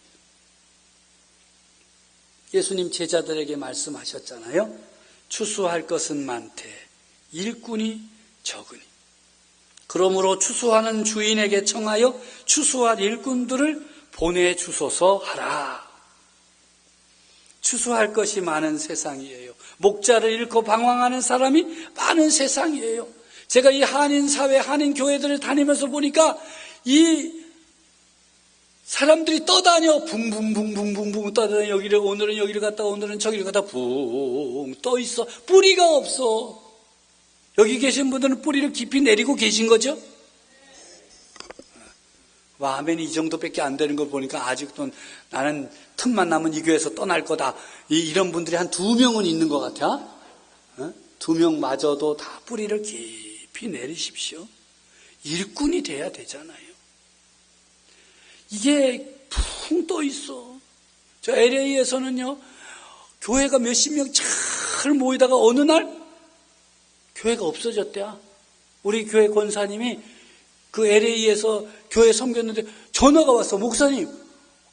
예수님 제자들에게 말씀하셨잖아요. 추수할 것은 많되 일꾼이 적으니. 그러므로 추수하는 주인에게 청하여 추수할 일꾼들을 보내주소서 하라. 추수할 것이 많은 세상이에요. 목자를 잃고 방황하는 사람이 많은 세상이에요. 제가 이 한인사회, 한인교회들을 다니면서 보니까 이 사람들이 떠다녀. 붕붕붕붕붕붕 떠다녀. 오늘은 여기를 갔다 오늘은 저기를 갔다 붕 떠있어. 뿌리가 없어. 여기 계신 분들은 뿌리를 깊이 내리고 계신 거죠? 와, 아멘. 이 정도밖에 안 되는 걸 보니까 아직도 나는 틈만 나면 이 교회에서 떠날 거다. 이런 분들이 한 2명은 있는 것 같아. 2명마저도 다 뿌리를 깊이 내리십시오. 일꾼이 돼야 되잖아요. 이게 붕 떠 있어. 저 LA에서는요, 교회가 몇십 명 잘 모이다가 어느 날 교회가 없어졌대요. 우리 교회 권사님이 그 LA에서 교회 섬겼는데 전화가 왔어. 목사님,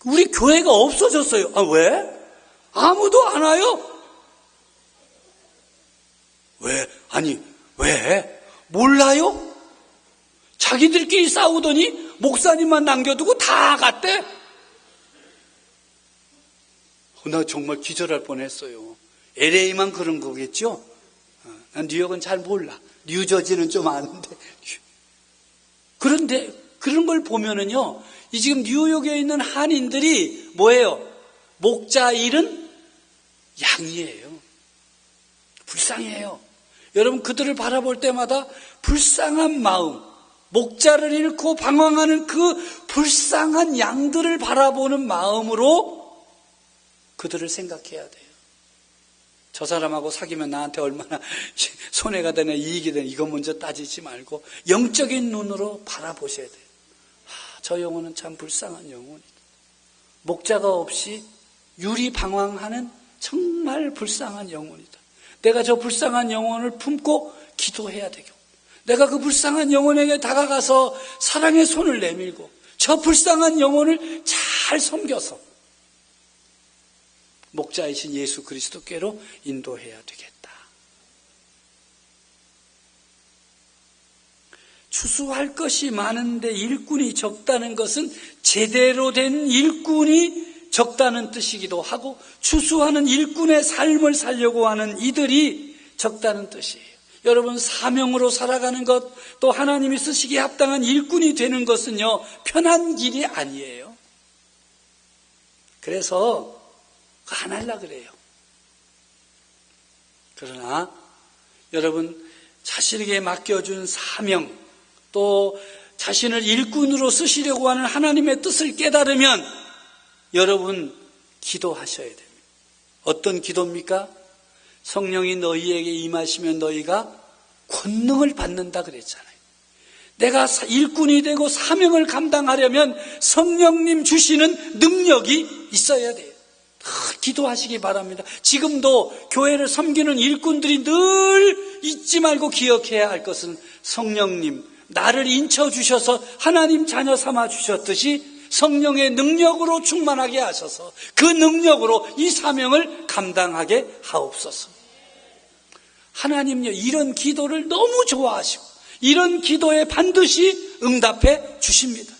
우리 교회가 없어졌어요. 아, 왜? 아무도 안 와요? 왜? 아니, 왜? 몰라요? 자기들끼리 싸우더니 목사님만 남겨두고 다 갔대? 나 정말 기절할 뻔했어요. LA만 그런 거겠죠? 난 뉴욕은 잘 몰라. 뉴저지는 좀 아는데. 그런데 그런 걸 보면은요, 이 지금 뉴욕에 있는 한인들이 뭐예요? 목자 잃은 양이에요. 불쌍해요. 여러분, 그들을 바라볼 때마다 불쌍한 마음, 목자를 잃고 방황하는 그 불쌍한 양들을 바라보는 마음으로 그들을 생각해야 돼요. 저 사람하고 사귀면 나한테 얼마나 손해가 되나 이익이 되나 이거 먼저 따지지 말고 영적인 눈으로 바라보셔야 돼요. 저 영혼은 참 불쌍한 영혼이다. 목자가 없이 유리방황하는 정말 불쌍한 영혼이다. 내가 저 불쌍한 영혼을 품고 기도해야 되고, 내가 그 불쌍한 영혼에게 다가가서 사랑의 손을 내밀고 저 불쌍한 영혼을 잘 섬겨서 목자이신 예수 그리스도께로 인도해야 되겠다. 추수할 것이 많은데 일꾼이 적다는 것은 제대로 된 일꾼이 적다는 뜻이기도 하고, 추수하는 일꾼의 삶을 살려고 하는 이들이 적다는 뜻이에요. 여러분, 사명으로 살아가는 것, 또 하나님이 쓰시기에 합당한 일꾼이 되는 것은요, 편한 길이 아니에요. 그래서 안 하려고 그래요. 그러나 여러분, 자신에게 맡겨준 사명, 또 자신을 일꾼으로 쓰시려고 하는 하나님의 뜻을 깨달으면 여러분 기도하셔야 됩니다. 어떤 기도입니까? 성령이 너희에게 임하시면 너희가 권능을 받는다 그랬잖아요. 내가 일꾼이 되고 사명을 감당하려면 성령님 주시는 능력이 있어야 돼요. 기도하시기 바랍니다. 지금도 교회를 섬기는 일꾼들이 늘 잊지 말고 기억해야 할 것은 성령님, 나를 인쳐주셔서 하나님 자녀 삼아 주셨듯이 성령의 능력으로 충만하게 하셔서 그 능력으로 이 사명을 감당하게 하옵소서. 하나님요, 이런 기도를 너무 좋아하시고 이런 기도에 반드시 응답해 주십니다.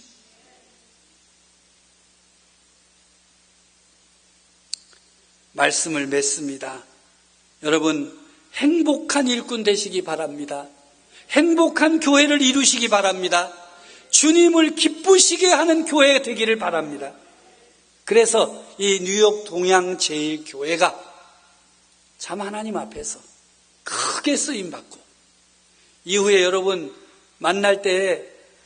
말씀을 맺습니다. 여러분, 행복한 일꾼 되시기 바랍니다. 행복한 교회를 이루시기 바랍니다. 주님을 기쁘시게 하는 교회 되기를 바랍니다. 그래서 이 뉴욕 동양제일교회가 참 하나님 앞에서 크게 쓰임받고, 이후에 여러분 만날 때에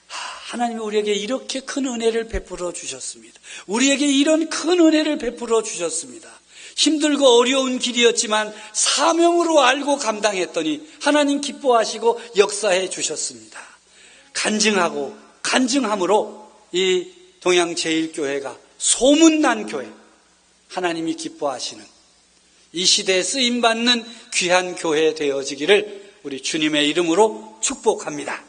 하나님이 우리에게 이렇게 큰 은혜를 베풀어 주셨습니다. 우리에게 이런 큰 은혜를 베풀어 주셨습니다. 힘들고 어려운 길이었지만 사명으로 알고 감당했더니 하나님 기뻐하시고 역사해 주셨습니다. 간증함으로 이 동양제일교회가 소문난 교회, 하나님이 기뻐하시는 이 시대에 쓰임받는 귀한 교회 되어지기를 우리 주님의 이름으로 축복합니다.